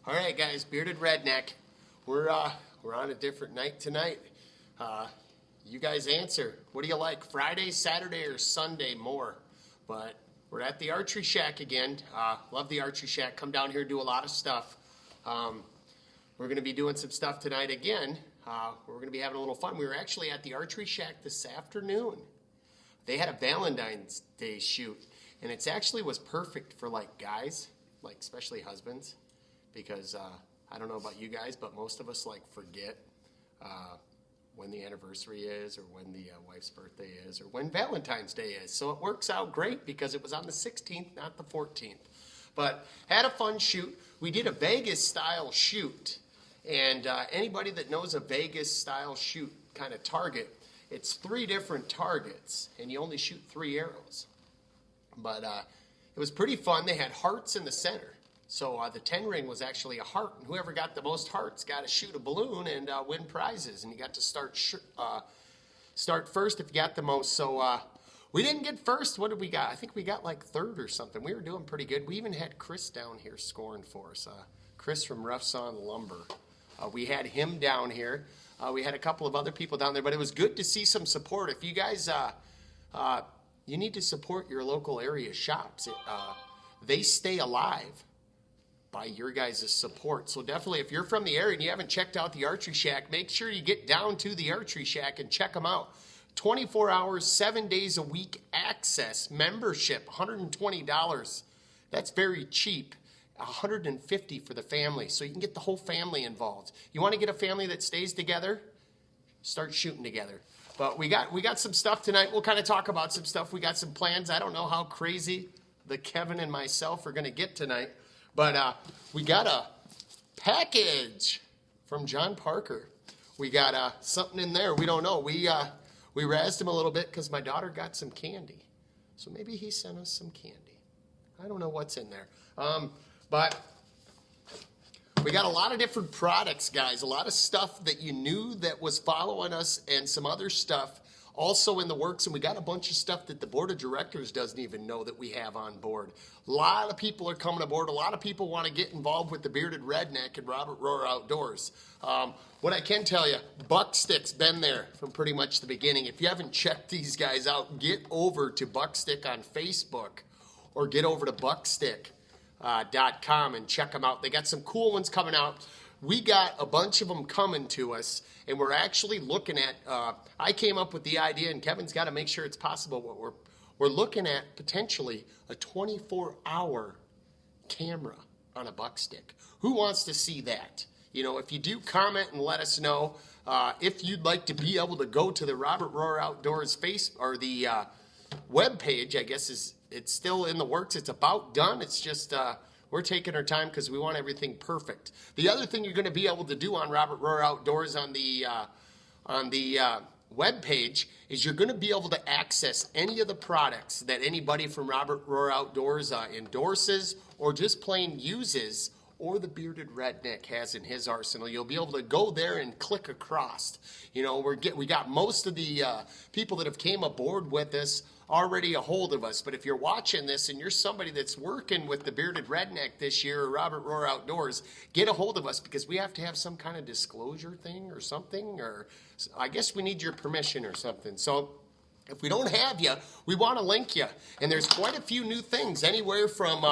All right, guys, Bearded Redneck. We're on a different night tonight. You guys answer. What do you like, Friday, Saturday, or Sunday more? But we're at the Archery Shack again. Love the Archery Shack. Come down here, do a lot of stuff. We're going to be doing some stuff tonight again. We're going to be having a little fun. We were actually at the Archery Shack this afternoon. They had a Valentine's Day shoot, and it actually was perfect for like guys, like especially husbands, because I don't know about you guys, but most of us like forget when the anniversary is, or when the wife's birthday is, or when Valentine's Day is. So it works out great because it was on the 16th, not the 14th. But had a fun shoot. We did a Vegas style shoot, and anybody that knows a Vegas style shoot kind of target, it's 3 different targets, and you only shoot 3 arrows. But it was pretty fun. They had hearts in the center. So the 10 ring was actually a heart, and whoever got the most hearts got to shoot a balloon and win prizes. And you got to start first if you got the most. So we didn't get first. What did we got? I think we got like 3rd or something. We were doing pretty good. We even had Chris down here scoring for us. Chris from Rough Sawn Lumber. We had him down here. We had a couple of other people down there, but it was good to see some support. If you guys, you need to support your local area shops. They stay alive by your guys' support. So definitely, if you're from the area and you haven't checked out the Archery Shack, make sure you get down to the Archery Shack and check them out. 24 hours, 7 days a week access, membership, $120. That's very cheap. $150 for the family, so you can get the whole family involved. You want to get a family that stays together? Start shooting together. But we got some stuff tonight. We'll kind of talk about some stuff. We got some plans. I don't know how crazy the Kevin and myself are going to get tonight. But we got a package from John Parker. We got something in there. We don't know. We razzed him a little bit because my daughter got some candy. So maybe he sent us some candy. I don't know what's in there. But we got a lot of different products, guys. A lot of stuff that you knew that was following us, and some other stuff also in the works, and we got a bunch of stuff that the board of directors doesn't even know that we have on board. A lot of people are coming aboard. A lot of people want to get involved with the Bearded Redneck and Robert Rohrer Outdoors. What I can tell you, Buckstick's been there from pretty much the beginning. If you haven't checked these guys out, get over to Buckstick on Facebook, or get over to buckstick.com and check them out. They got some cool ones coming out. We got a bunch of them coming to us, and we're actually looking at, I came up with the idea, and Kevin's got to make sure it's possible, but we're looking at potentially a 24-hour camera on a buckstick. Who wants to see that? You know, if you do, comment and let us know. If you'd like to be able to go to the Robert Rohrer Outdoors or the web page, I guess it's still in the works. It's about done. It's just we're taking our time because we want everything perfect. The other thing you're going to be able to do on Robert Rohrer Outdoors on the web page is you're going to be able to access any of the products that anybody from Robert Rohrer Outdoors endorses or just plain uses, or the Bearded Redneck has in his arsenal. You'll be able to go there and click across. You know, we got most of the people that have came aboard with us already a hold of us. But if you're watching this and you're somebody that's working with the Bearded Redneck this year, or Robert Rohrer Outdoors, get a hold of us, because we have to have some kind of disclosure thing or something, or I guess we need your permission or something. So if we don't have you, we want to link you. And there's quite a few new things, anywhere from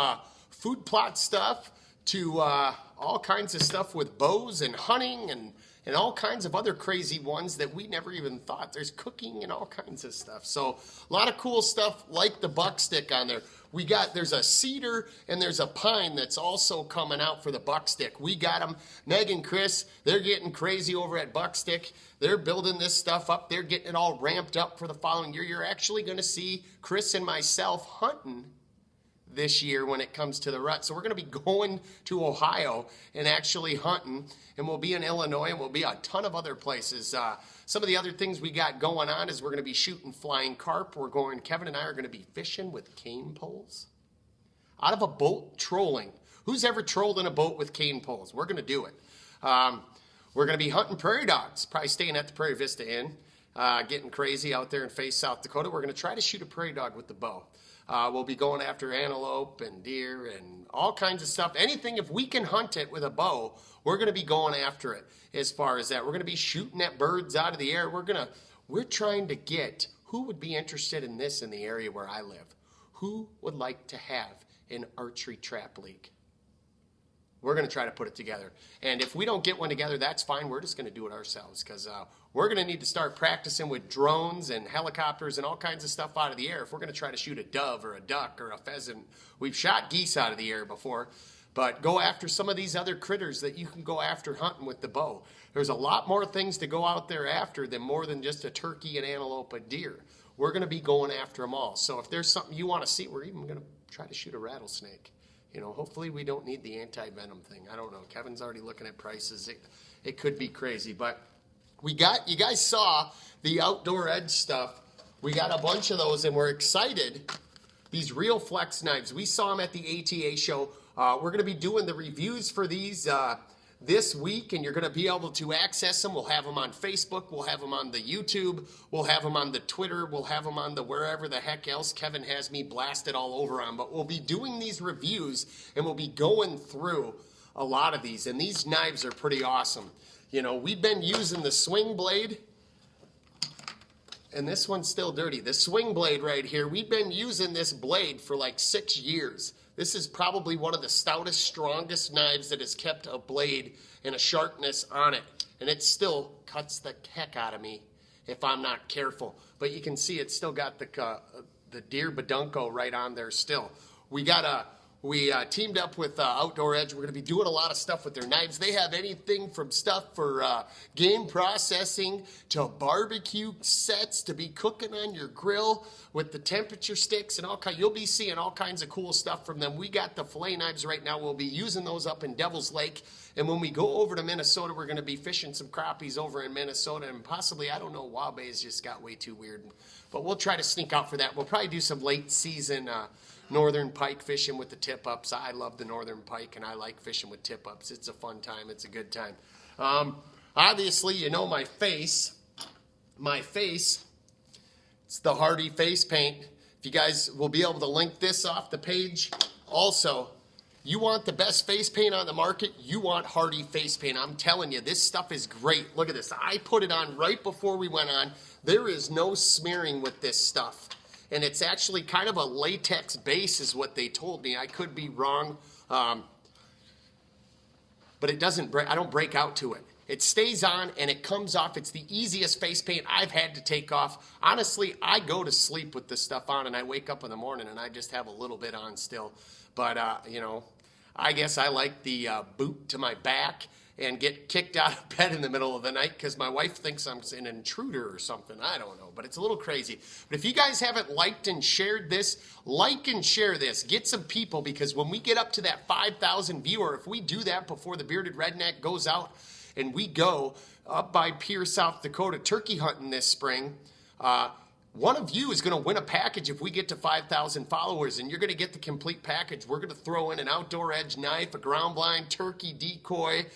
food plot stuff to all kinds of stuff with bows and hunting and all kinds of other crazy ones that we never even thought. There's cooking and all kinds of stuff. So a lot of cool stuff like the buckstick on there. There's a cedar and there's a pine that's also coming out for the buckstick. We got them. Meg and Chris, they're getting crazy over at Buckstick. They're building this stuff up. They're getting it all ramped up for the following year. You're actually going to see Chris and myself hunting this year when it comes to the rut. So we're going to be going to Ohio and actually hunting, and we'll be in Illinois, and we'll be a ton of other places. Some of the other things we got going on is we're going to be shooting flying carp. Kevin and I are going to be fishing with cane poles out of a boat, trolling. Who's ever trolled in a boat with cane poles? We're going to do it. We're going to be hunting prairie dogs, probably staying at the Prairie Vista Inn, getting crazy out there in Face, South Dakota. We're going to try to shoot a prairie dog with the bow. We'll be going after antelope and deer and all kinds of stuff. Anything, if we can hunt it with a bow, we're going to be going after it as far as that. We're going to be shooting at birds out of the air. We're trying to get, who would be interested in this in the area where I live? Who would like to have an archery trap league? We're going to try to put it together. And if we don't get one together, that's fine. We're just going to do it ourselves because we're going to need to start practicing with drones and helicopters and all kinds of stuff out of the air if we're going to try to shoot a dove or a duck or a pheasant. We've shot geese out of the air before, but go after some of these other critters that you can go after hunting with the bow. There's a lot more things to go out there after than more than just a turkey, an antelope, a deer. We're going to be going after them all. So if there's something you want to see, we're even going to try to shoot a rattlesnake. You know, hopefully we don't need the anti-venom thing. I don't know. Kevin's already looking at prices. It could be crazy. But you guys saw the Outdoor Edge stuff. We got a bunch of those, and we're excited. These Real Flex knives. We saw them at the ATA show. We're going to be doing the reviews for these this week, and you're going to be able to access them. We'll have them on Facebook. We'll have them on the YouTube. We'll have them on the Twitter. We'll have them on the wherever the heck else Kevin has me blasted all over on. But we'll be doing these reviews, and we'll be going through a lot of these. And these knives are pretty awesome. You know, we've been using the swing blade, and this one's still dirty. The swing blade right here, we've been using this blade for like 6 years. This is probably one of the stoutest, strongest knives that has kept a blade and a sharpness on it. And it still cuts the heck out of me if I'm not careful. But you can see it's still got the deer badunco right on there still. We teamed up with Outdoor Edge. We're going to be doing a lot of stuff with their knives. They have anything from stuff for game processing to barbecue sets to be cooking on your grill with the temperature sticks and all kinds. You'll be seeing all kinds of cool stuff from them. We got the fillet knives right now. We'll be using those up in Devil's Lake. And when we go over to Minnesota, we're going to be fishing some crappies over in Minnesota. And possibly, I don't know, Wabays just got way too weird. But we'll try to sneak out for that. We'll probably do some late season northern pike fishing with the tip-ups. I love the northern pike, and I like fishing with tip-ups. It's a fun time. It's a good time. Obviously, you know my face. It's the Hardy face paint. If you guys will be able to link this off the page. Also, you want the best face paint on the market, you want Hardy face paint. I'm telling you, this stuff is great. Look at this. I put it on right before we went on. There is no smearing with this stuff. And it's actually kind of a latex base is what they told me. I could be wrong. But it doesn't break. I don't break out to it. It stays on and it comes off. It's the easiest face paint I've had to take off. Honestly, I go to sleep with this stuff on and I wake up in the morning and I just have a little bit on still. But, you know, I guess I like the boot to my back and get kicked out of bed in the middle of the night because my wife thinks I'm an intruder or something. I don't know, but it's a little crazy. But if you guys haven't liked and shared this, like and share this. Get some people, because when we get up to that 5,000 viewer, if we do that before the Bearded Redneck goes out and we go up by Pierre, South Dakota, turkey hunting this spring, one of you is going to win a package if we get to 5,000 followers, and you're going to get the complete package. We're going to throw in an Outdoor Edge knife, a ground blind, turkey decoy.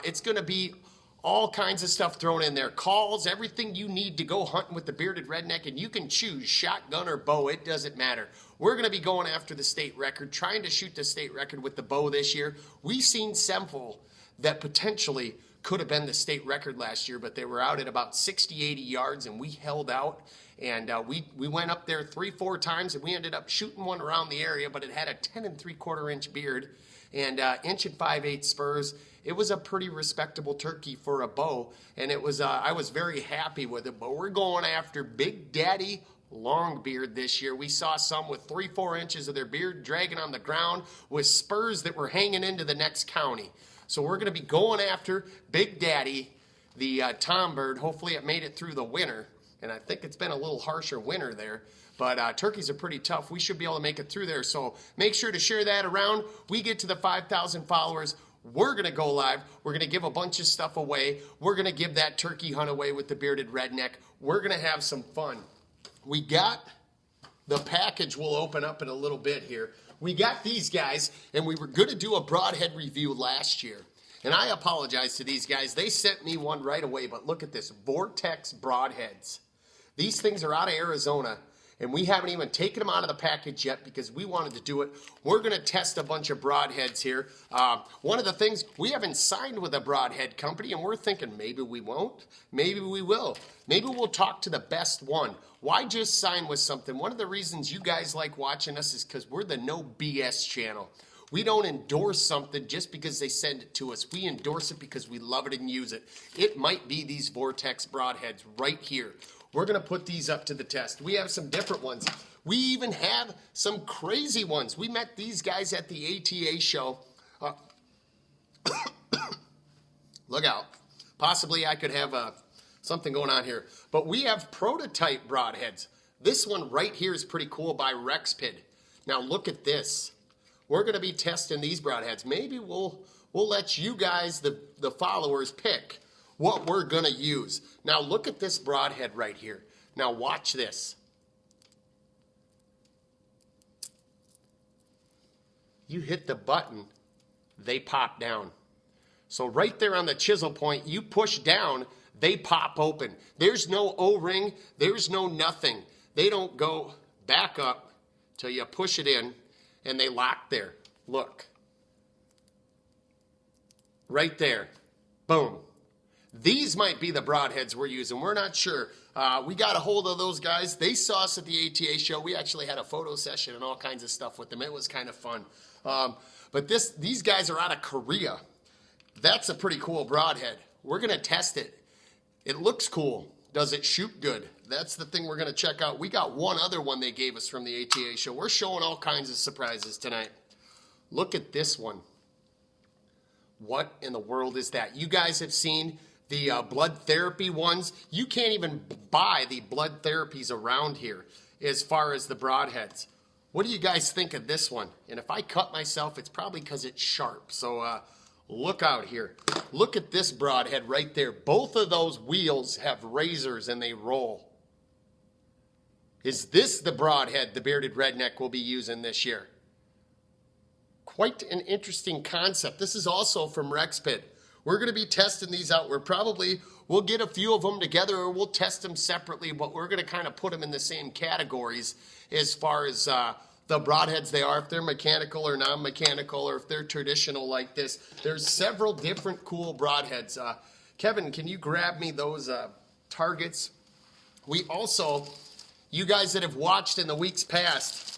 It's going to be all kinds of stuff thrown in there. Calls, everything you need to go hunting with the Bearded Redneck, and you can choose shotgun or bow. It doesn't matter. We're going to be going after the state record, trying to shoot the state record with the bow this year. We've seen several that potentially could have been the state record last year, but they were out at about 60, 80 yards, and we held out. And we went up there 3-4 times, and we ended up shooting one around the area, but it had a 10 3/4 inch beard and 1 5/8 spurs. It was a pretty respectable turkey for a bow, and it was I was very happy with it. But we're going after Big Daddy Longbeard this year. We saw some with 3-4 inches of their beard dragging on the ground with spurs that were hanging into the next county. So we're going to be going after Big Daddy, the tom bird. Hopefully it made it through the winter. And I think it's been a little harsher winter there. But turkeys are pretty tough. We should be able to make it through there. So make sure to share that around. We get to the 5,000 followers. We're going to go live. We're going to give a bunch of stuff away. We're going to give that turkey hunt away with the Bearded Redneck. We're going to have some fun. We got the package we'll open up in a little bit here. We got these guys, and we were going to do a broadhead review last year. And I apologize to these guys. They sent me one right away, but look at this, Vortex Broadheads. These things are out of Arizona, And we haven't even taken them out of the package yet because we wanted to do it. We're going to test a bunch of broadheads here. One of the things, we haven't signed with a broadhead company, and we're thinking maybe we won't, maybe we will. Maybe we'll talk to the best one. Why just sign with something? One of the reasons you guys like watching us is because we're the no BS channel. We don't endorse something just because they send it to us. We endorse it because we love it and use it. It might be these Vortex Broadheads right here. We're going to put these up to the test. We have some different ones. We even have some crazy ones. We met these guys at the ATA show. Look out. Possibly I could have something going on here. But we have prototype broadheads. This one right here is pretty cool by Rexpid. Now look at this. We're going to be testing these broadheads. Maybe we'll let you guys, the followers, pick what we're going to use. Now look at this broadhead right here. Now watch this. You hit the button, they pop down. So right there on the chisel point, you push down, they pop open. There's no O-ring, there's no nothing. They don't go back up till you push it in and they lock there. Look. Right there. Boom. These might be the broadheads we're using. We're not sure. We got a hold of those guys. They saw us at the ATA show. We actually had a photo session and all kinds of stuff with them. It was kind of fun. But these guys are out of Korea. That's a pretty cool broadhead. We're going to test it. It looks cool. Does it shoot good? That's the thing we're going to check out. We got one other one they gave us from the ATA show. We're showing all kinds of surprises tonight. Look at this one. What in the world is that? You guys have seen the blood therapy ones. You can't even buy the blood therapies around here as far as the broadheads. What do you guys think of this one? And if I cut myself, it's probably because it's sharp. So look out here. Look at this broadhead right there. Both of those wheels have razors and they roll. Is this the broadhead the Bearded Redneck will be using this year? Quite an interesting concept. This is also from Rexpid. We're going to be testing these out. We'll get a few of them together or we'll test them separately, but we're going to kind of put them in the same categories as far as the broadheads they are, if they're mechanical or non-mechanical, or if they're traditional like this. There's several different cool broadheads. Kevin, can you grab me those targets? We also, you guys that have watched in the weeks past,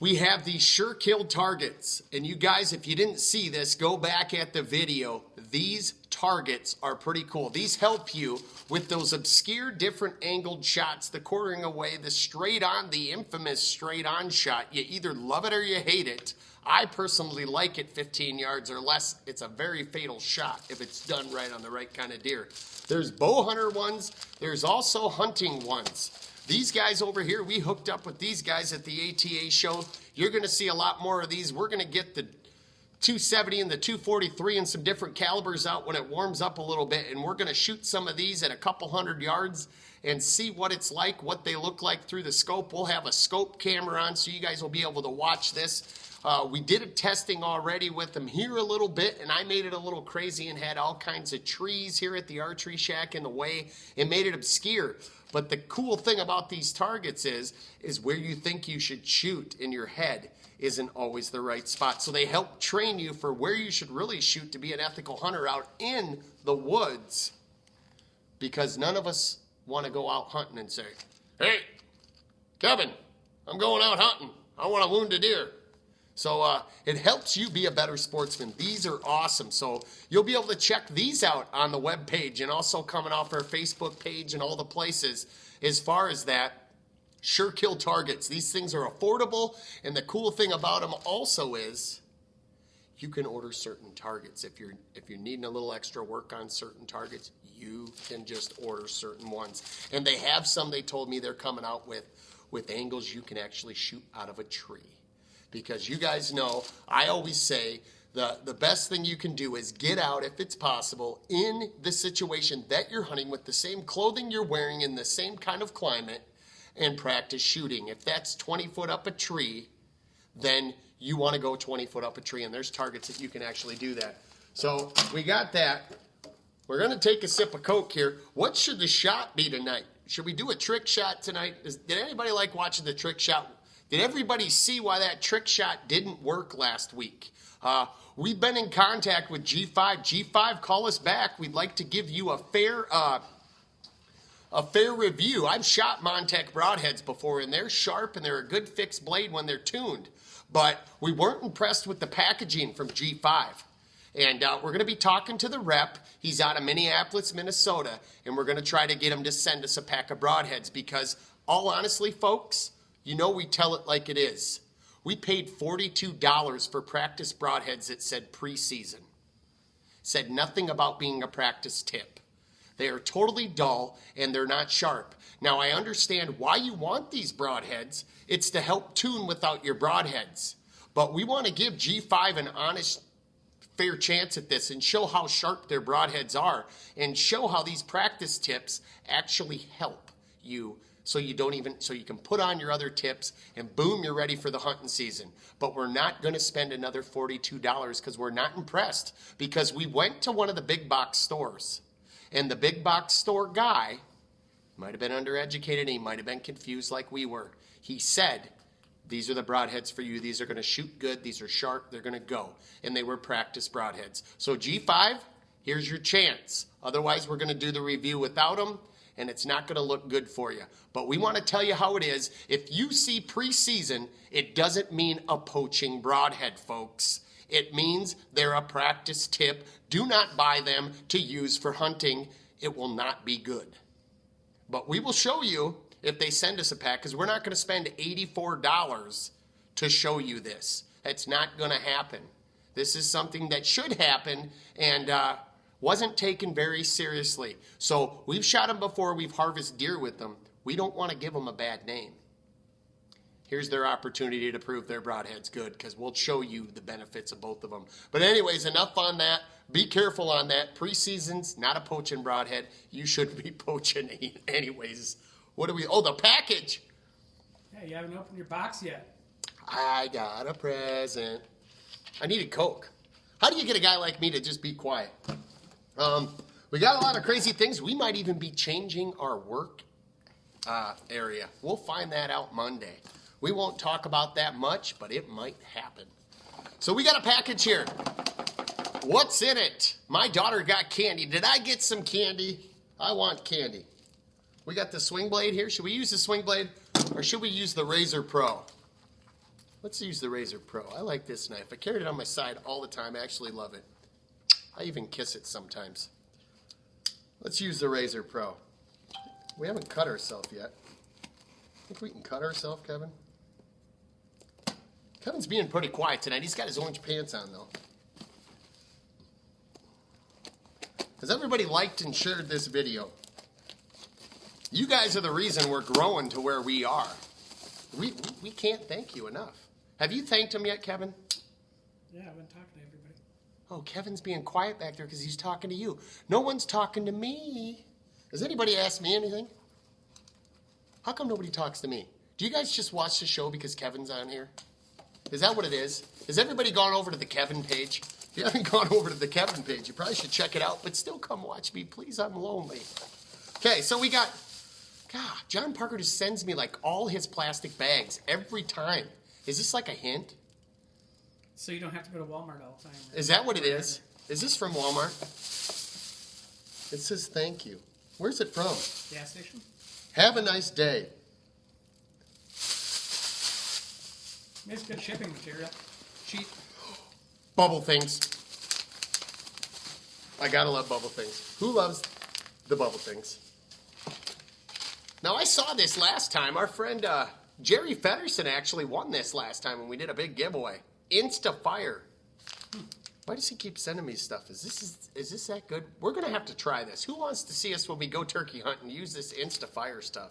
we have these Shur Kill Targets. And you guys, if you didn't see this, go back at the video. These targets are pretty cool. These help you with those obscure different angled shots, the quartering away, the straight on, the infamous straight on shot. You either love it or you hate it. I personally like it 15 yards or less. It's a very fatal shot if it's done right on the right kind of deer. There's bow hunter ones. There's also hunting ones. These guys over here, we hooked up with these guys at the ATA show. You're going to see a lot more of these. We're going to get the 270 and the 243 and some different calibers out when it warms up a little bit. And we're going to shoot some of these at a couple hundred yards and see what it's like, what they look like through the scope. We'll have a scope camera on so you guys will be able to watch this. We did a testing already with them here a little bit, and I made it a little crazy and had all kinds of trees here at the archery shack in the way and made it obscure. But the cool thing about these targets is where you think you should shoot in your head isn't always the right spot. So they help train you for where you should really shoot to be an ethical hunter out in the woods, because none of us want to go out hunting and say, hey, Kevin, I'm going out hunting. I want to wound a deer. So it helps you be a better sportsman. These are awesome. So you'll be able to check these out on the webpage and also coming off our Facebook page and all the places as far as that. Shur Kill Targets. These things are affordable, and the cool thing about them also is you can order certain targets. If you're needing a little extra work on certain targets, you can just order certain ones. And they have some, they told me they're coming out with angles you can actually shoot out of a tree. Because you guys know, I always say the best thing you can do is get out, if it's possible, in the situation that you're hunting with the same clothing you're wearing in the same kind of climate and practice shooting. If that's 20 foot up a tree, then you want to go 20 foot up a tree, and there's targets that you can actually do that. So we got that. We're going to take a sip of Coke here. What should the shot be tonight? Should we do a trick shot tonight? Did anybody like watching the trick shot? Did everybody see why that trick shot didn't work last week? We've been in contact with G5. G5, call us back. We'd like to give you a fair review. I've shot Montech Broadheads before, and they're sharp, and they're a good fixed blade when they're tuned. But we weren't impressed with the packaging from G5. And we're going to be talking to the rep. He's out of Minneapolis, Minnesota, and we're going to try to get him to send us a pack of broadheads because, all honestly, folks, you know we tell it like it is. We paid $42 for practice broadheads that said preseason. Said nothing about being a practice tip. They are totally dull and they're not sharp. Now I understand why you want these broadheads. It's to help tune without your broadheads. But we want to give G5 an honest, fair chance at this and show how sharp their broadheads are and show how these practice tips actually help you so you can put on your other tips and boom, you're ready for the hunting season. But we're not going to spend another $42 because we're not impressed because we went to one of the big box stores and the big box store guy might have been undereducated and he might have been confused like we were. He said, these are the broadheads for you. These are going to shoot good. These are sharp. They're going to go. And they were practice broadheads. So G5, here's your chance. Otherwise, we're going to do the review without them, and it's not going to look good for you. But we want to tell you how it is. If you see preseason, it doesn't mean a poaching broadhead, folks. It means they're a practice tip. Do not buy them to use for hunting. It will not be good. But we will show you if they send us a pack, because we're not going to spend $84 to show you this. It's not going to happen. This is something that should happen and wasn't taken very seriously. So we've shot them before. We've harvested deer with them. We don't want to give them a bad name. Here's their opportunity to prove their broadhead's good, because we'll show you the benefits of both of them. But anyways, enough on that. Be careful on that. Preseason's not a poaching broadhead. You shouldn't be poaching anyways. What do we, oh, the package. Yeah, you haven't opened your box yet. I got a present. I needed Coke. How do you get a guy like me to just be quiet? We got a lot of crazy things. We might even be changing our work area. We'll find that out Monday. We won't talk about that much, but it might happen. So we got a package here. What's in it? My daughter got candy. Did I get some candy? I want candy. We got the swing blade here. Should we use the swing blade or should we use the Razor Pro? Let's use the Razor Pro. I like this knife. I carry it on my side all the time. I actually love it. I even kiss it sometimes. Let's use the Razor Pro. We haven't cut ourselves yet. Think we can cut ourselves, Kevin? Kevin's being pretty quiet tonight. He's got his orange pants on, though. Has everybody liked and shared this video? You guys are the reason we're growing to where we are. We can't thank you enough. Have you thanked him yet, Kevin? Yeah, I've been talking to everybody. Oh, Kevin's being quiet back there because he's talking to you. No one's talking to me. Has anybody asked me anything? How come nobody talks to me? Do you guys just watch the show because Kevin's on here? Is that what it is? Has everybody gone over to the Kevin page? If you haven't gone over to the Kevin page, you probably should check it out, but still come watch me, please. I'm lonely. Okay, so we got, God, John Parker just sends me like all his plastic bags every time. Is this like a hint? So you don't have to go to Walmart all the time. Right? Is that what it is? Is this from Walmart? It says thank you. Where's it from? Gas station? Have a nice day. It's good shipping material. Cheap. Bubble things. I gotta love bubble things. Who loves the bubble things? Now I saw this last time. Our friend Jerry Fedderson actually won this last time when we did a big giveaway. Instafire. Why does he keep sending me stuff? Is this that good? We're gonna have to try this. Who wants to see us when we go turkey hunting use this Instafire stuff?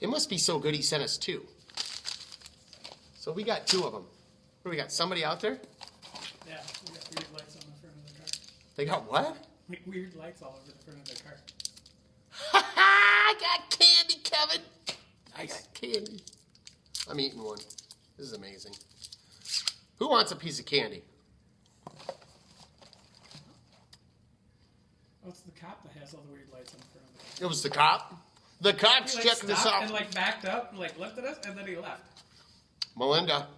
It must be so good he sent us 2. So we got 2 of them. What do we got? Somebody out there? Yeah, we got weird lights on the front of the car. They got what? Like weird lights all over the front of their car. I got candy, Kevin. I got candy. I'm eating one. This is amazing. Who wants a piece of candy? What's the cop that has all the weird lights on the front of the car. It was the cop? The cops He, like, checked this stopped out. and like backed up and like lifted us, and then he left. Melinda,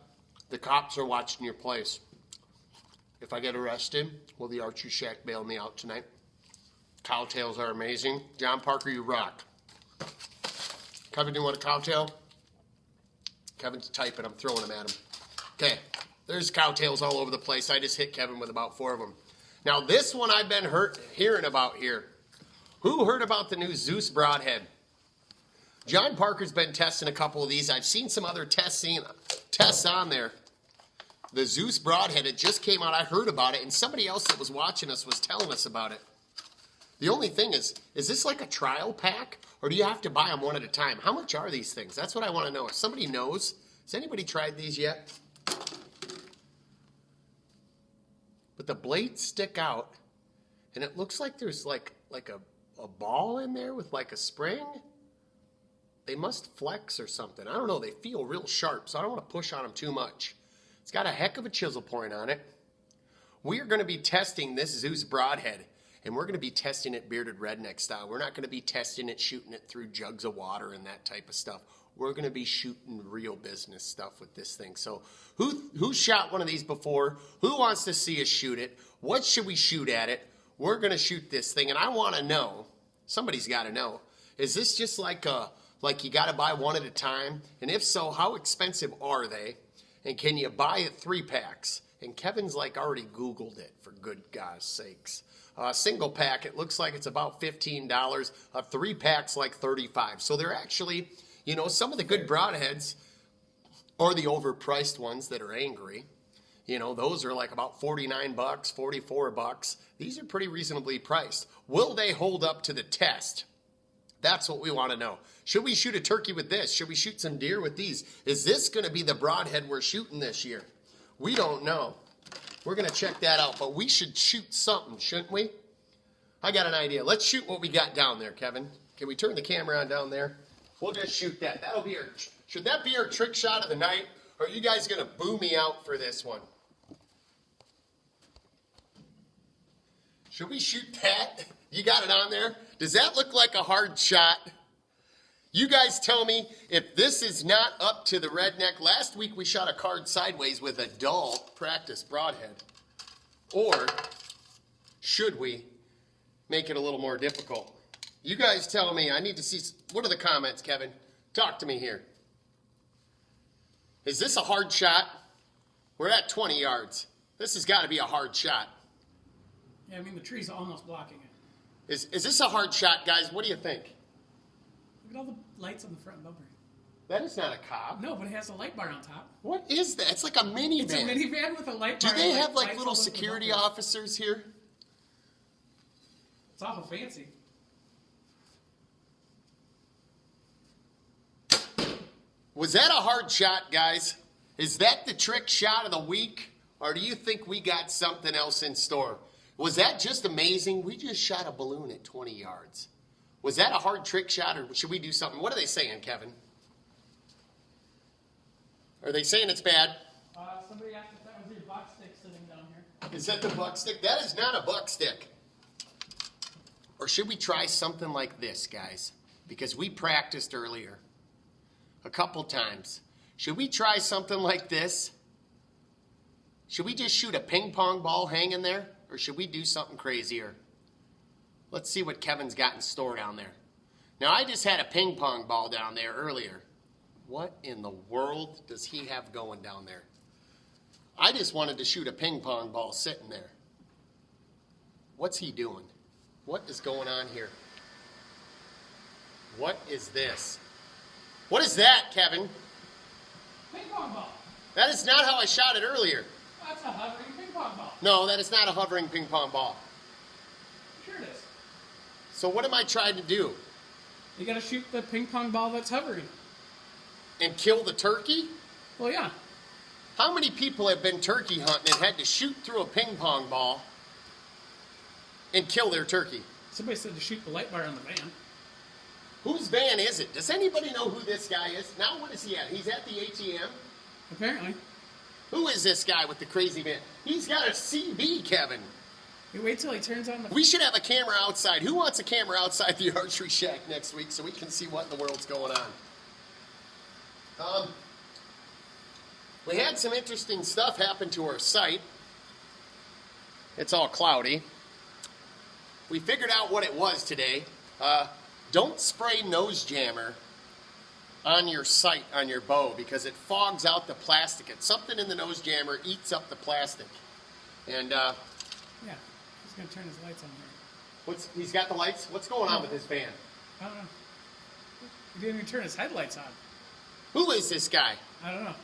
the cops are watching your place. If I get arrested, will the Archery Shack bail me out tonight? Cowtails are amazing. John Parker, you rock. Kevin, do you want a cowtail? Kevin's typing. I'm throwing them at him. Okay, there's cowtails all over the place. I just hit Kevin with about 4 of them. Now, this one I've been hearing about here. Who heard about the new Zeus Broadhead? John Parker's been testing a couple of these. I've seen some other tests on there. The Zeus Broadhead, it just came out. I heard about it, and somebody else that was watching us was telling us about it. The only thing is this like a trial pack, or do you have to buy them one at a time? How much are these things? That's what I want to know. If somebody knows, has anybody tried these yet? But the blades stick out, and it looks like there's like a ball in there with like a spring. They must flex or something. I don't know. They feel real sharp, so I don't want to push on them too much. It's got a heck of a chisel point on it. We are going to be testing this Zeus Broadhead, and we're going to be testing it Bearded Redneck style. We're not going to be testing it, shooting it through jugs of water and that type of stuff. We're going to be shooting real business stuff with this thing. So who shot one of these before? Who wants to see us shoot it? What should we shoot at it? We're going to shoot this thing, and I want to know, somebody's got to know, is this just like you got to buy one at a time? And if so, how expensive are they? And can you buy it 3-packs? And Kevin's like already Googled it, for good God's sakes. Single pack, it looks like it's about $15. A 3-pack's like $35. So they're actually, some of the good broadheads, or the overpriced ones that are angry, those are like about $49, $44. These are pretty reasonably priced. Will they hold up to the test? That's what we want to know. Should we shoot a turkey with this? Should we shoot some deer with these? Is this going to be the broadhead we're shooting this year? We don't know. We're going to check that out, but we should shoot something, shouldn't we? I got an idea. Let's shoot what we got down there, Kevin. Can we turn the camera on down there? We'll just shoot that. Should that be our trick shot of the night? Or are you guys going to boo me out for this one? Should we shoot that? You got it on there? Does that look like a hard shot? You guys tell me if this is not up to the redneck. Last week we shot a card sideways with a dull practice broadhead. Or should we make it a little more difficult? You guys tell me. I need to see. What are the comments, Kevin? Talk to me here. Is this a hard shot? We're at 20 yards. This has got to be a hard shot. Yeah, I mean, the tree's almost blocking it. Is this a hard shot, guys? What do you think? Look at all the lights on the front bumper. That is not a cop. No, but it has a light bar on top. What is that? It's like a minivan. It's a minivan with a light bar. Do they and, have like lights little all over the security bumper. officers here? It's awful fancy. Was that a hard shot, guys? Is that the trick shot of the week? Or do you think we got something else in store? Was that just amazing? We just shot a balloon at 20 yards. Was that a hard trick shot, or should we do something? What are they saying, Kevin? Are they saying it's bad? Somebody asked if that was your buck stick sitting down here. Is that the buck stick? That is not a buck stick. Or should we try something like this, guys? Because we practiced earlier a couple times. Should we try something like this? Should we just shoot a ping pong ball hanging there? Or should we do something crazier? Let's see what Kevin's got in store down there. Now, I just had a ping pong ball down there earlier. What in the world does he have going down there? I just wanted to shoot a ping pong ball sitting there. What's he doing? What is going on here? What is this? What is that, Kevin? Ping pong ball. That is not how I shot it earlier. That's a hovering ping pong ball. No, that is not a hovering ping pong ball. Sure it is. So what am I trying to do? You gotta shoot the ping pong ball that's hovering. And kill the turkey? Well, yeah. How many people have been turkey hunting and had to shoot through a ping pong ball and kill their turkey? Somebody said to shoot the light bar on the van. Whose van is it? Does anybody know who this guy is? Now what is he at? He's at the ATM? Apparently. Who is this guy with the crazy van? He's got a CB, Kevin. You wait till he turns on the... We should have a camera outside. Who wants a camera outside the archery shack next week so we can see what in the world's going on? We had some interesting stuff happen to our site. It's all cloudy. We figured out what it was today. Don't spray nose jammer on your sight, on your bow, because it fogs out the plastic. It's something in the nose jammer eats up the plastic. And Yeah, he's going to turn his lights on there. he's got the lights? What's going on with his van? I don't know. He didn't even turn his headlights on. Who is this guy? I don't know.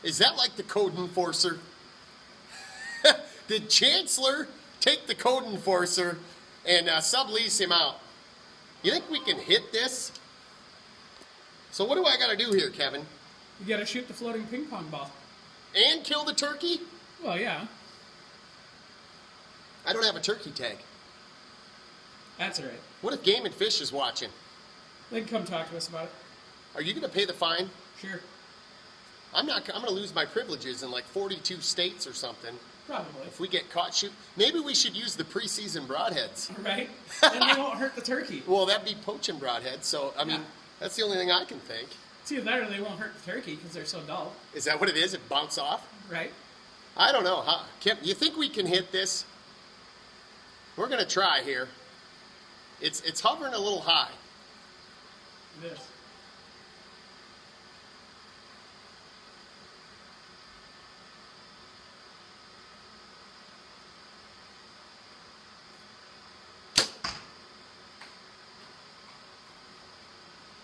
Is that like the code enforcer? Did Chancellor take the code enforcer and sublease him out? You think we can hit this? So what do I got to do here, Kevin? You got to shoot the floating ping pong ball. And kill the turkey? Well, yeah. I don't have a turkey tag. That's all right. What if Game and Fish is watching? They can come talk to us about it. Are you going to pay the fine? Sure. I'm going to lose my privileges in like 42 states or something. Probably. If we get caught shooting. Maybe we should use the preseason broadheads. Right? And they won't hurt the turkey. Well, that'd be poaching broadheads. So, I mean, Yeah. that's the only thing I can think. It's either that or they won't hurt the turkey because they're so dull. Is that what it is? It bounce off? Right? I don't know. Kim, you think we can hit this? We're going to try here. It's hovering a little high. It is.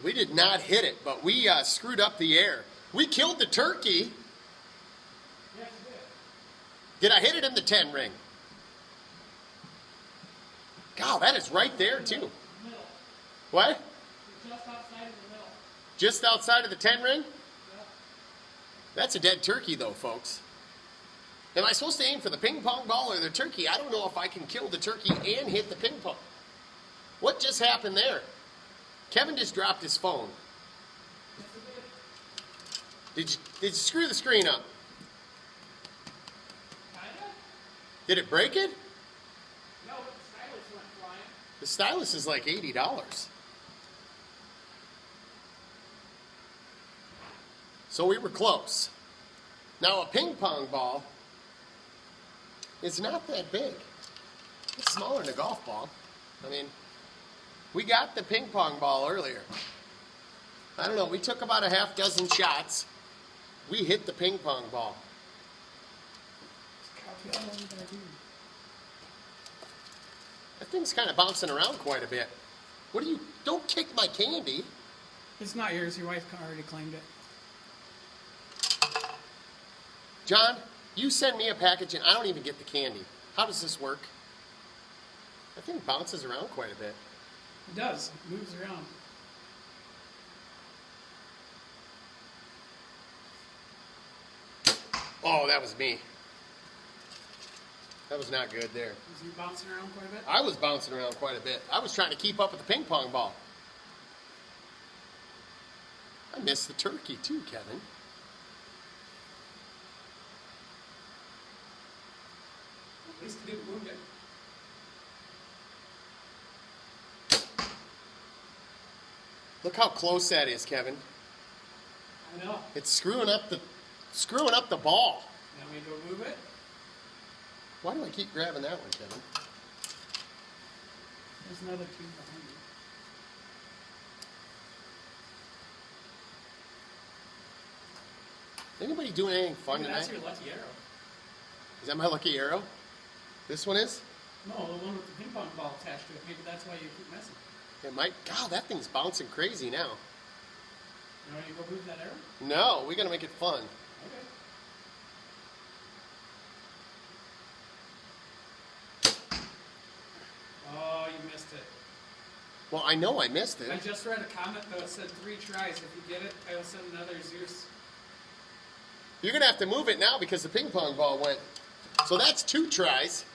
We did not hit it, but we screwed up the air. We killed the turkey. Yes, you Did I hit it in the 10 ring? God, that is right there, too. Middle. What? You're just outside of the middle. Just outside of the 10 ring? Yeah. That's a dead turkey, though, folks. Am I supposed to aim for the ping pong ball or the turkey? I don't know if I can kill the turkey and hit the ping pong. What just happened there? Kevin just dropped his phone. Yes, it did. Did you screw the screen up? Kinda? Did it break it? No, but the stylus went flying. The stylus is like $80. So we were close. Now a ping pong ball is not that big. It's smaller than a golf ball. I mean, we got the ping pong ball earlier. I don't know, we took about a half dozen shots. We hit the ping pong ball. Copy all of that, dude. That thing's kind of bouncing around quite a bit. Don't kick my candy. It's not yours. Your wife already claimed it. John, you send me a package and I don't even get the candy. How does this work? That thing bounces around quite a bit. It does. It moves around. Oh, that was me. That was not good there. Is you bouncing around quite a bit? I was bouncing around quite a bit. I was trying to keep up with the ping pong ball. I missed the turkey too, Kevin. At least it didn't wound it. Look how close that is, Kevin. I know. It's screwing up the ball. Want me to go move it? Why do I keep grabbing that one, Kevin? There's another two behind you. Anybody doing anything fun Maybe that's tonight? your lucky arrow. Is that my lucky arrow? This one is? No, the one with the ping pong ball attached to it. Maybe that's why you keep messing. It might. God, that thing's bouncing crazy now. You want me to go move that arrow? No, we gotta make it fun. Okay. Oh, you missed it. Well, I know I missed it. I just read a comment that said 3 tries. If you get it, I will send another Zeus. You're gonna have to move it now because the ping pong ball went. So that's 2 tries.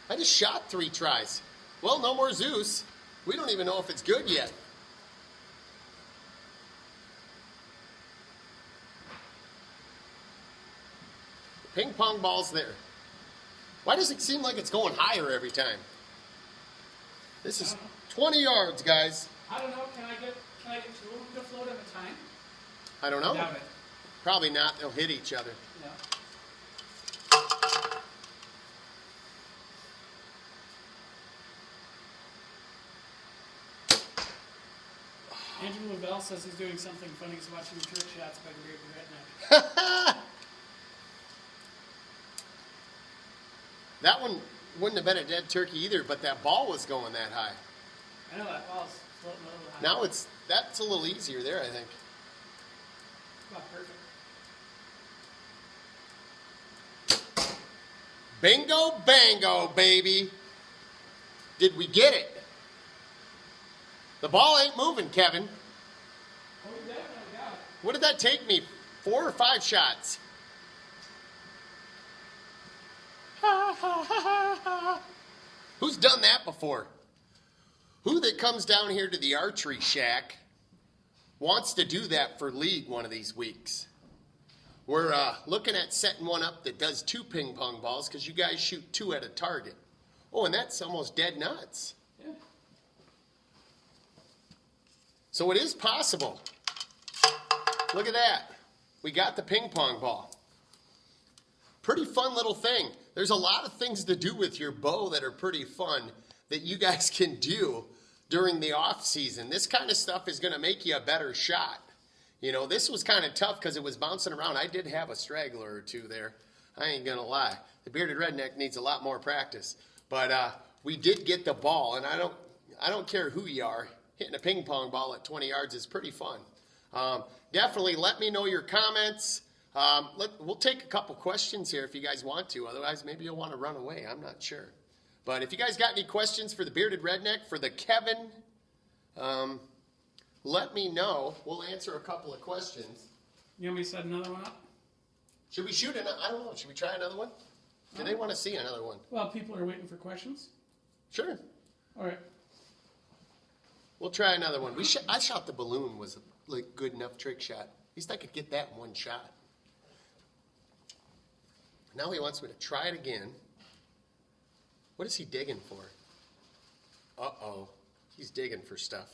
I just shot 3 tries. Well, no more Zeus. We don't even know if it's good yet. Ping pong ball's there. Why does it seem like it's going higher every time? This is 20 yards, guys. I don't know. Can I get two of them to float at a time? I don't know. Doubt it. Probably not. They'll hit each other. Yeah. Andrew Lavelle says he's doing something funny. He's watching the trick shots by Bearded Redneck. That one wouldn't have been a dead turkey either, but that ball was going that high. I know that ball's floating a little high. Now that's a little easier there, I think. About perfect. Bingo bango, baby. Did we get it? The ball ain't moving, Kevin. Oh, we definitely got it. What did that take me? 4 or 5 shots? Who's done that before? Who that comes down here to the archery shack wants to do that for league one of these weeks? We're looking at setting one up that does 2 ping pong balls because you guys shoot 2 at a target. Oh, and that's almost dead nuts. Yeah. So it is possible. Look at that. We got the ping pong ball. Pretty fun little thing. There's a lot of things to do with your bow that are pretty fun that you guys can do during the off season. This kind of stuff is going to make you a better shot. You know, this was kind of tough because it was bouncing around. I did have a straggler or 2 there. I ain't going to lie. The Bearded Redneck needs a lot more practice. But we did get the ball, and I don't care who you are. Hitting a ping pong ball at 20 yards is pretty fun. Definitely let me know your comments. We'll take a couple questions here if you guys want to. Otherwise, maybe you'll want to run away. I'm not sure. But if you guys got any questions for the Bearded Redneck, for the Kevin, let me know. We'll answer a couple of questions. You want me to set another one up? Should we shoot another? I don't know. Should we try another one? Do they want to see another one? Well, people are waiting for questions. Sure. All right. We'll try another one. I shot the balloon was a good enough trick shot. At least I could get that in one shot. Now he wants me to try it again. What is he digging for? Uh-oh. He's digging for stuff.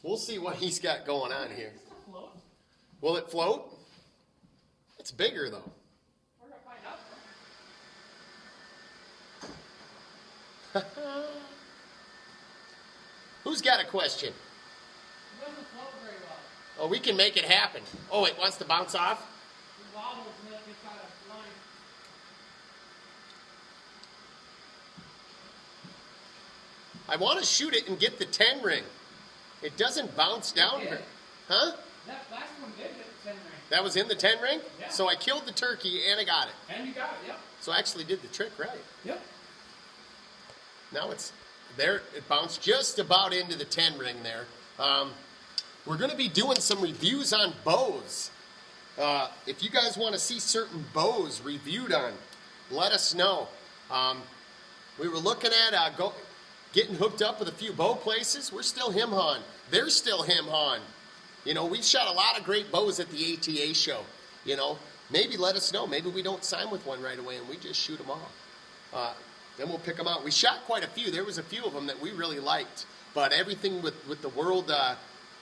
We'll see what he's got going on here. Will it float? It's bigger, though. We're going to find out. Who's got a question? It doesn't float very well. Oh, we can make it happen. Oh, it wants to bounce off? It wobbles and it gets out of line. I want to shoot it and get the 10 ring. It doesn't bounce down. Huh? That last one did hit the 10 ring. That was in the 10 ring? Yeah. So I killed the turkey and I got it. And you got it, yep. So I actually did the trick right. Yep. Now it's there. It bounced just about into the 10 ring there. We're going to be doing some reviews on bows. If you guys want to see certain bows reviewed on, let us know. We were looking at getting hooked up with a few bow places. We're still him-hawing. They're still him-hawing. You know, we've shot a lot of great bows at the ATA show. You know, maybe let us know. Maybe we don't sign with one right away and we just shoot them off. Then we'll pick them out. We shot quite a few. There was a few of them that we really liked. But everything with the world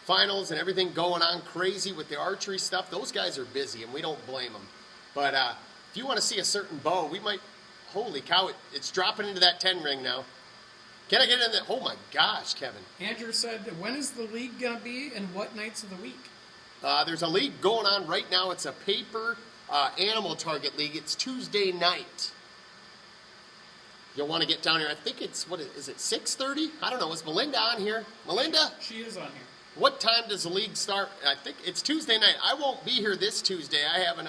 finals and everything going on crazy with the archery stuff, those guys are busy and we don't blame them. But if you want to see a certain bow, we might, holy cow, it's dropping into that 10 ring now. Can I get in there? Oh my gosh, Kevin. Andrew said, when is the league going to be and what nights of the week? There's a league going on right now. It's a paper animal target league. It's Tuesday night. You'll want to get down here. I think it's, what is it, 6:30? I don't know. Is Melinda on here? Melinda? She is on here. What time does the league start? I think it's Tuesday night. I won't be here this Tuesday. I have an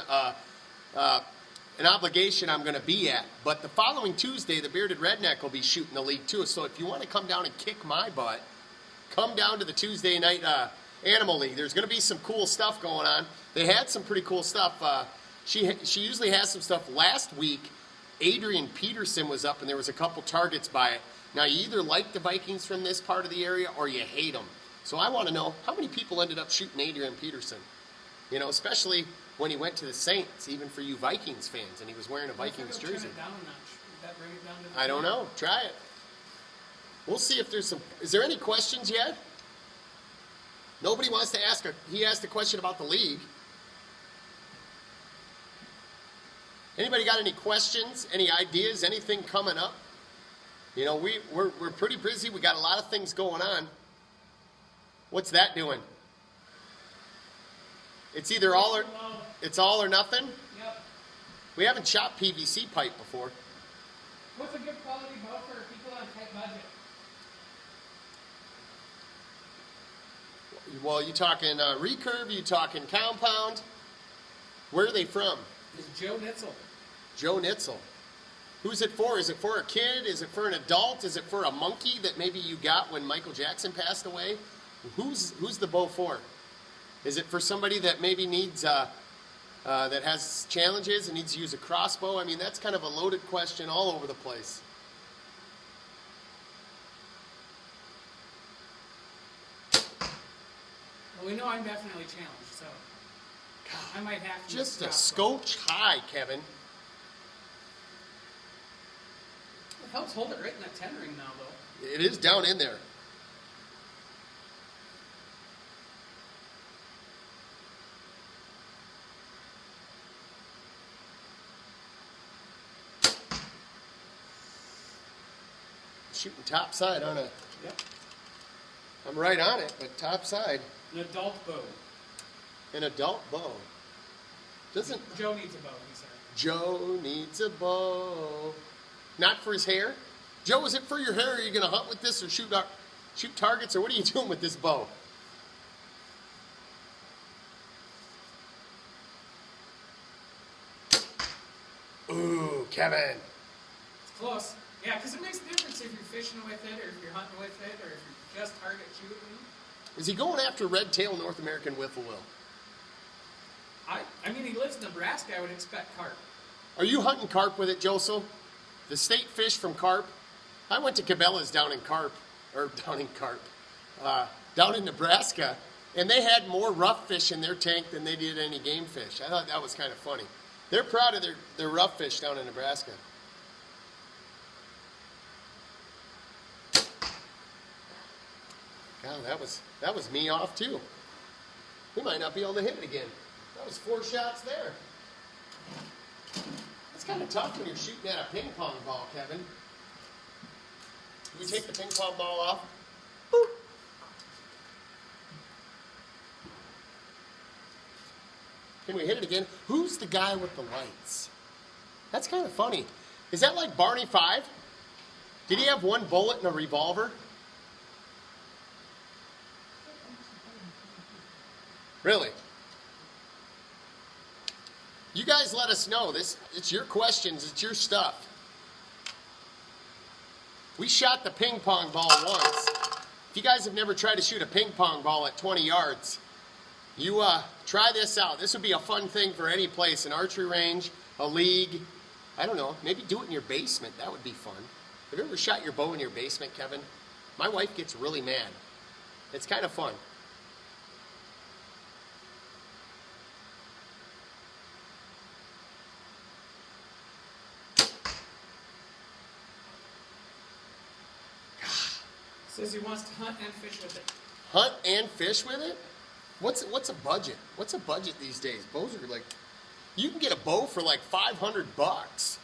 obligation I'm going to be at. But the following Tuesday, the Bearded Redneck will be shooting the league too. So if you want to come down and kick my butt, come down to the Tuesday night animal league. There's going to be some cool stuff going on. They had some pretty cool stuff. She usually has some stuff. Last week, Adrian Peterson was up and there was a couple targets by it. Now you either like the Vikings from this part of the area or you hate them. So I want to know how many people ended up shooting Adrian Peterson. You know, especially when he went to the Saints, even for you Vikings fans, and he was wearing a Vikings jersey. Turn it down a notch. Would that bring it down to the I don't know. Try it. We'll see if there's some. Is there any questions yet? Nobody wants to ask. He asked a question about the league. Anybody got any questions? Any ideas? Anything coming up? You know, we're pretty busy. We got a lot of things going on. What's that doing? It's either all or nothing. Yep. We haven't shot PVC pipe before. What's a good quality bow for people on a tight budget? Well, you talking recurve? You talking compound? Where are they from? Is Joe Nitzel. Joe Nitzel. Who's it for? Is it for a kid? Is it for an adult? Is it for a monkey that maybe you got when Michael Jackson passed away? Who's the bow for? Is it for somebody that maybe needs that has challenges and needs to use a crossbow? I mean, that's kind of a loaded question all over the place. Well, we know I'm definitely challenged, so I might have to. Just a scotch high, Kevin. It helps hold it right in that 10 ring now, though. It is down in there. Shooting top side on a. Yep. I'm right on it, but top side. An adult bow. An adult bow. Doesn't Joe needs a bow, he said. Joe needs a bow. Not for his hair? Joe, is it for your hair? Are you going to hunt with this or shoot targets, or what are you doing with this bow? Ooh, Kevin. It's close. Yeah, because it makes a difference if you're fishing with it, or if you're hunting with it, or if you're just target shooting. Is he going after red-tailed North American whippoorwill? I mean, he lives in Nebraska. I would expect carp. Are you hunting carp with it, Josel? The state fish from carp? I went to Cabela's down in Nebraska, and they had more rough fish in their tank than they did any game fish. I thought that was kind of funny. They're proud of their rough fish down in Nebraska. God, that was me off too. We might not be able to hit it again. That was 4 shots there. It's kind of tough when you're shooting at a ping pong ball, Kevin. Can we take the ping pong ball off? Boop. Can we hit it again? Who's the guy with the lights? That's kind of funny. Is that like Barney 5? Did he have one bullet in a revolver? Really? You guys let us know. It's your questions. It's your stuff. We shot the ping pong ball once. If you guys have never tried to shoot a ping pong ball at 20 yards, you try this out. This would be a fun thing for any place, an archery range, a league. I don't know, maybe do it in your basement. That would be fun. Have you ever shot your bow in your basement, Kevin? My wife gets really mad. It's kind of fun. Says he wants to hunt and fish with it. Hunt and fish with it? What's a budget? What's a budget these days? Bows are like, you can get a bow for like $500.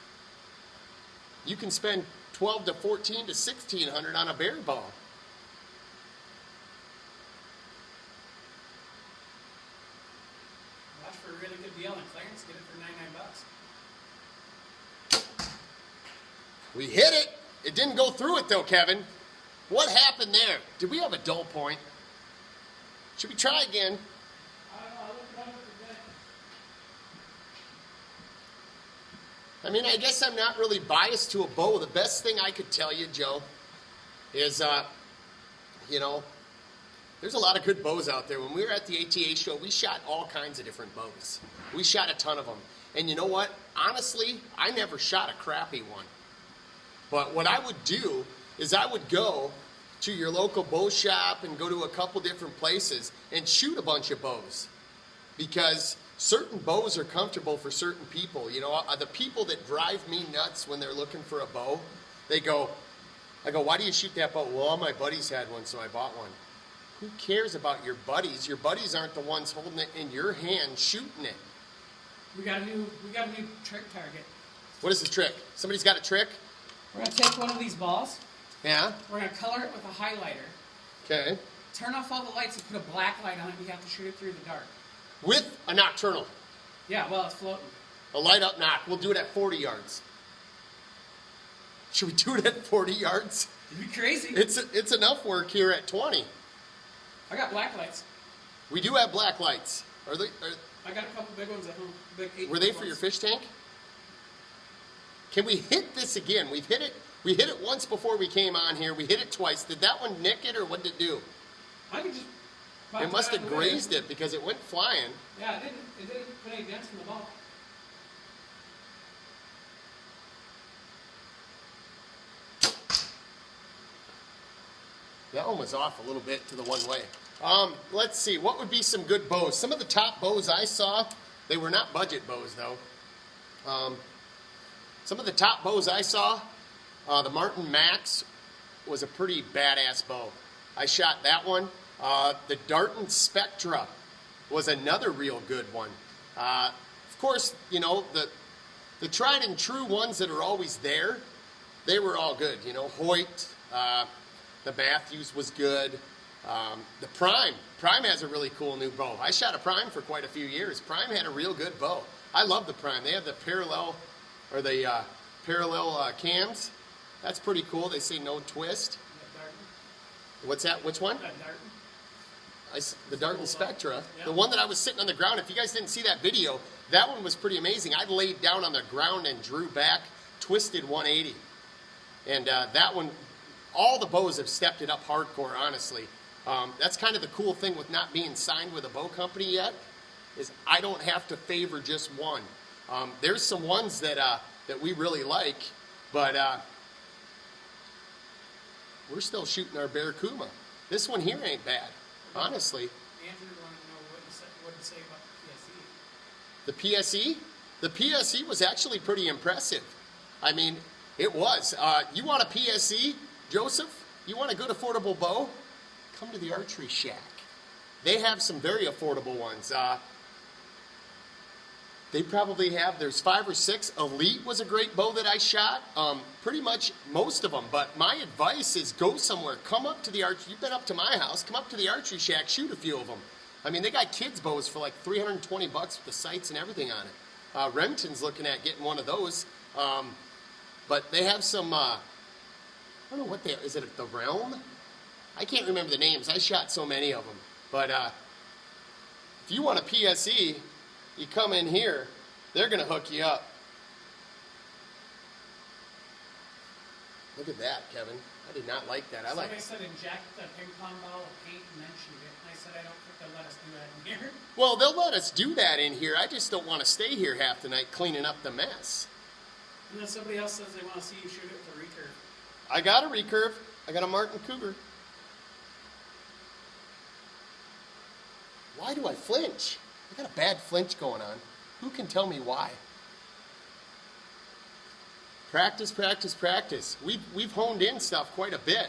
You can spend $1,200 to $1,400 to $1,600 on a bear bow. Watch for a really good deal on clearance. Get it for $99. We hit it. It didn't go through it though, Kevin. What happened there? Did we have a dull point? Should we try again? I mean, I guess I'm not really biased to a bow. The best thing I could tell you, Joe, is, there's a lot of good bows out there. When we were at the ATA show, we shot all kinds of different bows. We shot a ton of them. And you know what? Honestly, I never shot a crappy one. But what I would do is I would go to your local bow shop and go to a couple different places and shoot a bunch of bows. Because certain bows are comfortable for certain people. You know, the people that drive me nuts when they're looking for a bow, I go, why do you shoot that bow? Well, all my buddies had one, so I bought one. Who cares about your buddies? Your buddies aren't the ones holding it in your hand shooting it. We got a new trick target. What is the trick? Somebody's got a trick? We're gonna take one of these balls. Yeah. We're gonna color it with a highlighter. Okay. Turn off all the lights and put a black light on it. You have to shoot it through the dark. With a nocturnal. Yeah, well, it's floating. A light up knock. We'll do it at 40 yards. Should we do it at 40 yards? It'd be crazy. It's enough work here at 20. I got black lights. We do have black lights. I got a couple big ones at home. Big 8 Were they for your fish tank? Can we hit this again? We hit it once before we came on here. We hit it twice. Did that one nick it, or what did it do? I could just. It must have grazed it because it went flying. Yeah, it didn't put any dents in the ball. That one was off a little bit to the one way. Let's see. What would be some good bows? Some of the top bows I saw, they were not budget bows though. Some of the top bows I saw, the Martin Max was a pretty badass bow. I shot that one. The Darton Spectra was another real good one. Of course, you know, the tried and true ones that are always there, they were all good. You know, Hoyt, the Matthews was good. The Prime has a really cool new bow. I shot a Prime for quite a few years. Prime had a real good bow. I love the Prime. They have the parallel cams. That's pretty cool. They say no twist. What's that? Which one? The Darton Spectra. Yeah. The one that I was sitting on the ground. If you guys didn't see that video, that one was pretty amazing. I laid down on the ground and drew back, twisted 180. And that one, all the bows have stepped it up hardcore, honestly. That's kind of the cool thing with not being signed with a bow company yet, is I don't have to favor just one. There's some ones that we really like, but we're still shooting our Barracuda. This one here ain't bad, honestly. Andrew wanted to know what to say about the PSE. The PSE was actually pretty impressive. I mean, it was. You want a PSE, Joseph? You want a good affordable bow? Come to the Archery Shack. They have some very affordable ones. They probably have, there's 5 or 6. Elite was a great bow that I shot. Pretty much most of them. But my advice is go somewhere. Come up to the Archery. You've been up to my house. Come up to the Archery Shack. Shoot a few of them. I mean, they got kids' bows for like $320 with the sights and everything on it. Remington's looking at getting one of those. But they have some, I don't know what they are. Is it the Realm? I can't remember the names. I shot so many of them. But if you want a PSE, you come in here, they're going to hook you up. Look at that, Kevin. I did not like that. Somebody said inject the ping pong ball with paint and then shoot it. And I said I don't think they'll let us do that in here. Well, they'll let us do that in here. I just don't want to stay here half the night cleaning up the mess. And then somebody else says they want to see you shoot it with a recurve. I got a recurve. I got a Martin Cougar. Why do I flinch? I got a bad flinch going on. Who can tell me why? Practice, practice, practice. We've honed in stuff quite a bit,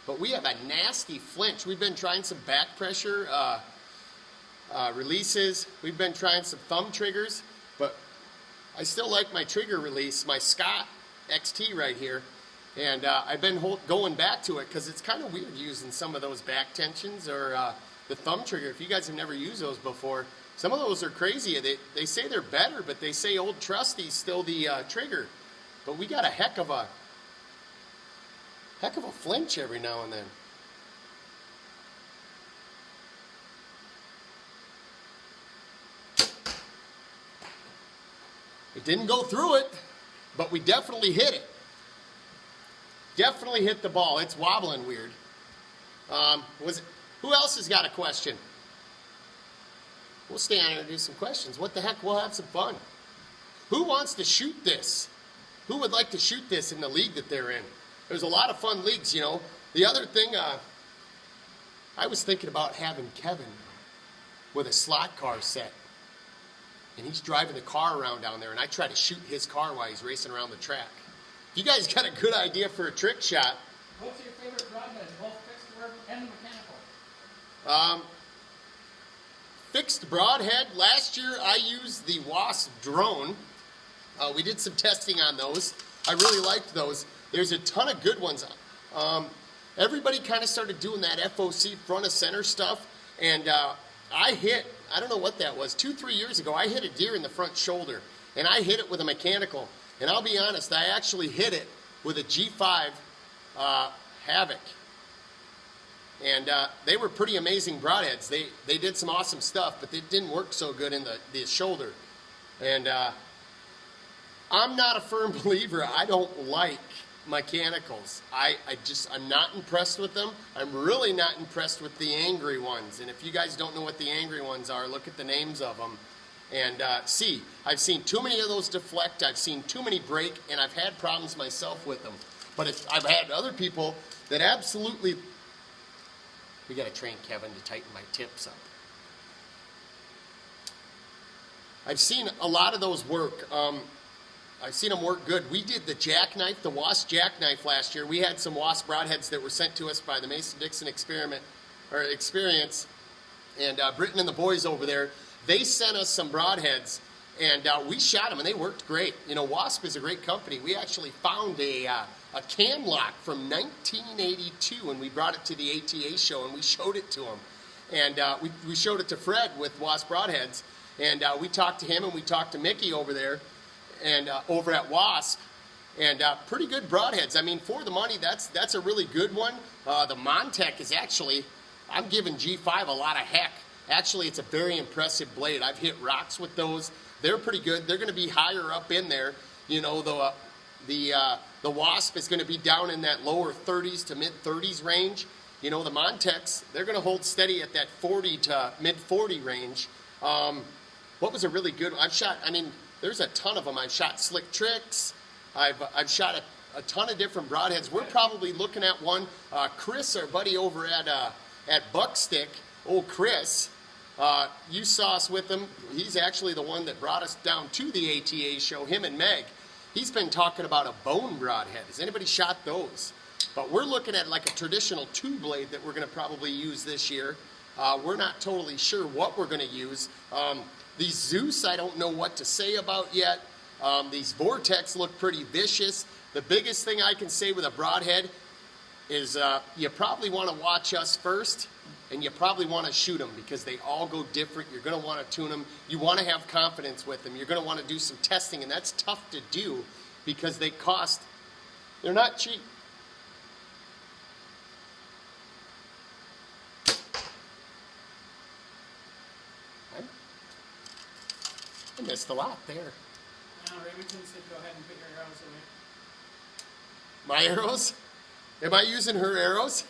but we have a nasty flinch. We've been trying some back pressure releases. We've been trying some thumb triggers, but I still like my trigger release, my Scott XT right here, and I've been going back to it because it's kind of weird using some of those back tensions or the thumb trigger. If you guys have never used those before, some of those are crazy. They say they're better, but they say Old Trusty's still the trigger. But we got a heck of a flinch every now and then. It didn't go through it, but we definitely hit it. Definitely hit the ball. It's wobbling weird. Who else has got a question? We'll stay on here and do some questions. What the heck? We'll have some fun. Who wants to shoot this? Who would like to shoot this in the league that they're in? There's a lot of fun leagues, you know. The other thing, I was thinking about having Kevin with a slot car set. and he's driving the car around down there, and I try to shoot his car while he's racing around the track. If you guys got a good idea for a trick shot. What's your favorite broadhead, both fixed work and mechanical? Fixed broadhead. Last year I used the Wasp drone. We did some testing on those. I really liked those. There's a ton of good ones. Everybody kind of started doing that FOC front of center stuff, and I don't know what that was, 2-3 years ago, I hit a deer in the front shoulder, and I hit it with a mechanical. And I'll be honest, I actually hit it with a G5 Havoc. And they were pretty amazing broadheads. They did some awesome stuff, but they didn't work so good in the shoulder. And I'm not a firm believer. I don't like mechanicals. I'm not impressed with them. I'm really not impressed with the angry ones. And if you guys don't know what the angry ones are, look at the names of them. And I've seen too many of those deflect, I've seen too many break, and I've had problems myself with them. But I've had other people that absolutely... We got to train Kevin to tighten my tips up. I've seen a lot of those work. I've seen them work good. We did the jackknife, the Wasp jackknife last year. We had some Wasp broadheads that were sent to us by the Mason-Dixon Experience, and Britton and the boys over there. They sent us some broadheads, and we shot them, and they worked great. You know, Wasp is a great company. We actually found a cam lock from 1982, and we brought it to the ATA show, and we showed it to them. And we showed it to Fred with Wasp broadheads, and we talked to him, and we talked to Mickey over there, and over at Wasp, and pretty good broadheads. I mean, for the money, that's a really good one. The Montec is actually, I'm giving G5 a lot of heck. Actually, it's a very impressive blade. I've hit rocks with those. They're pretty good. They're going to be higher up in there. You know, the Wasp is going to be down in that lower 30s to mid 30s range. You know, the Montecs, they're going to hold steady at that 40 to mid 40 range. What was a really good one? I've shot, I mean, there's a ton of them. I've shot Slick Tricks. I've shot a ton of different broadheads. We're probably looking at one. Chris, our buddy over at Buckstick, old Chris, you saw us with him. He's actually the one that brought us down to the ATA show, him and Meg. He's been talking about a bone broadhead. Has anybody shot those? But we're looking at like a traditional two-blade that we're going to probably use this year. We're not totally sure what we're going to use. These Zeus, I don't know what to say about yet. These Vortex look pretty vicious. The biggest thing I can say with a broadhead is you probably want to watch us first, and you probably want to shoot them because they all go different. You're going to want to tune them. You want to have confidence with them. You're going to want to do some testing, and that's tough to do because they're not cheap. I missed a lot there. Remington said go ahead and put your arrows away. My arrows? Am I using her arrows?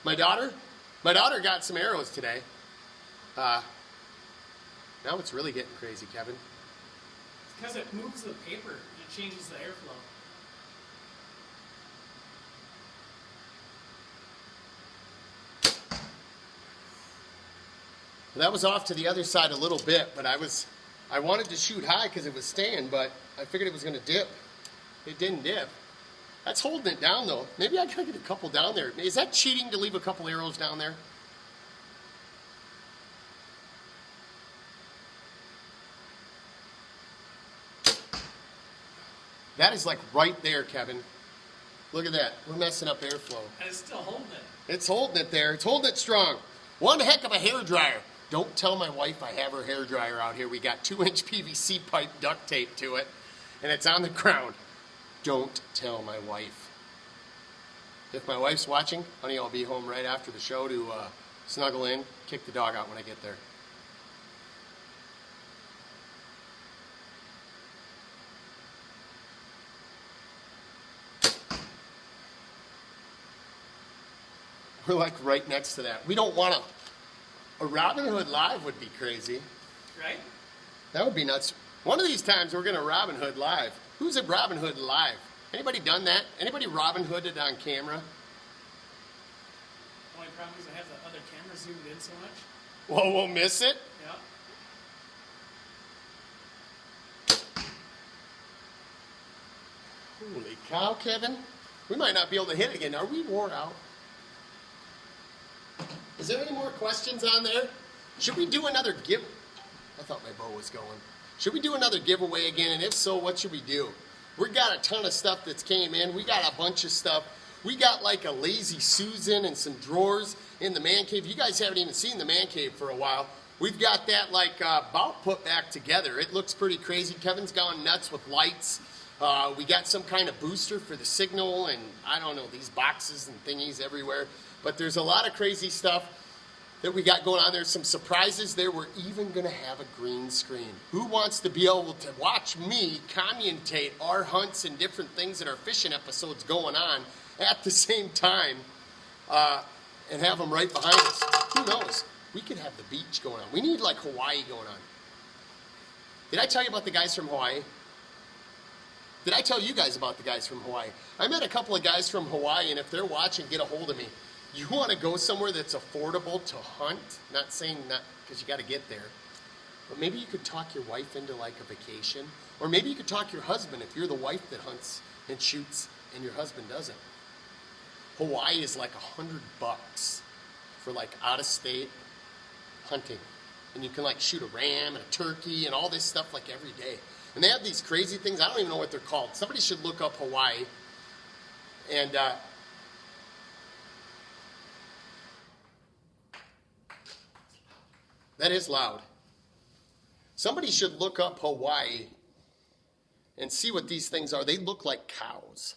My daughter? My daughter got some arrows today. Now it's really getting crazy, Kevin. It's because it moves the paper and it changes the airflow. That was off to the other side a little bit, but I wanted to shoot high because it was staying, but I figured it was going to dip. It didn't dip. That's holding it down, though. Maybe I gotta get a couple down there. Is that cheating to leave a couple arrows down there? That is like right there, Kevin. Look at that. We're messing up airflow. And it's still holding it. It's holding it there. It's holding it strong. One heck of a hairdryer. Don't tell my wife I have her hairdryer out here. We got 2-inch PVC pipe duct tape to it, and it's on the ground. Don't tell my wife. If my wife's watching, honey, I'll be home right after the show to snuggle in, kick the dog out when I get there. We're like right next to that. We don't want to. A Robin Hood Live would be crazy. Right? That would be nuts. One of these times we're going to Robin Hood Live. Who's at Robin Hood Live? Anybody done that? Anybody Robin Hooded on camera? Only problem is I have the other camera zoomed in so much. Well, we'll miss it. Yeah. Holy cow, Kevin. We might not be able to hit it again. Are we wore out? Is there any more questions on there? Should we do another give? I thought my bow was going. Should we do another giveaway again? And if so, what should we do? We got a ton of stuff that's came in. We got a bunch of stuff. We got like a Lazy Susan and some drawers in the man cave. You guys haven't even seen the man cave for a while. We've got that like about put back together. It looks pretty crazy. Kevin's gone nuts with lights. We got some kind of booster for the signal, and I don't know, these boxes and thingies everywhere. But there's a lot of crazy stuff that we got going on. There's some surprises there. We're even going to have a green screen. Who wants to be able to watch me commentate our hunts and different things that our fishing episodes going on at the same time and have them right behind us? Who knows? We could have the beach going on. We need like Hawaii going on. Did I tell you about the guys from Hawaii? Did I tell you guys about the guys from Hawaii? I met a couple of guys from Hawaii, and if they're watching, get a hold of me. You want to go somewhere that's affordable to hunt? Not saying that because you got to get there. But maybe you could talk your wife into like a vacation. Or maybe you could talk your husband if you're the wife that hunts and shoots and your husband doesn't. Hawaii is like $100 for like out-of-state hunting. And you can like shoot a ram and a turkey and all this stuff like every day. And they have these crazy things. I don't even know what they're called. Somebody should look up Hawaii. And that is loud. Somebody should look up Hawaii and see what these things are. They look like cows.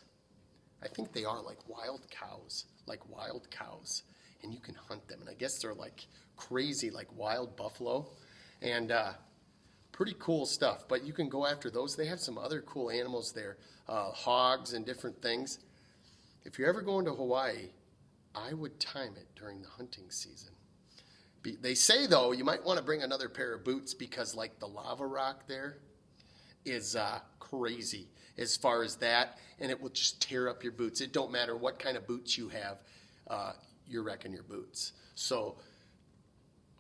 I think they are like wild cows. Like wild cows. And you can hunt them. And I guess they're like crazy, like wild buffalo. And pretty cool stuff. But you can go after those. They have some other cool animals there. Hogs and different things. If you're ever going to Hawaii, I would time it during the hunting season. They say, though, you might want to bring another pair of boots because, like, the lava rock there is crazy as far as that, and it will just tear up your boots. It don't matter what kind of boots you have, you're wrecking your boots. So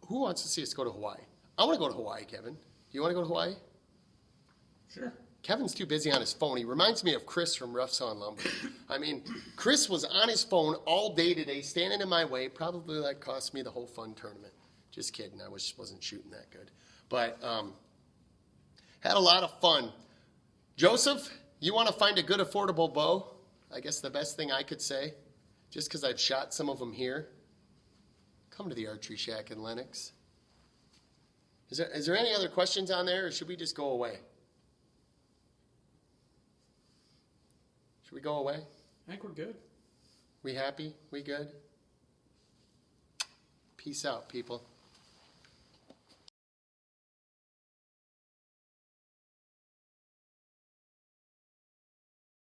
who wants to see us go to Hawaii? I want to go to Hawaii, Kevin. You want to go to Hawaii? Sure. Kevin's too busy on his phone. He reminds me of Chris from Rough Saw and Lumber. I mean, Chris was on his phone all day today, standing in my way. Probably like cost me the whole fun tournament. Just kidding. I wasn't shooting that good. But had a lot of fun. Joseph, you want to find a good affordable bow? I guess the best thing I could say, just because I've shot some of them here, come to the Archery Shack in Lenox. Is there any other questions on there, or should we just go away? Should we go away? I think we're good. We happy? We good? Peace out, people.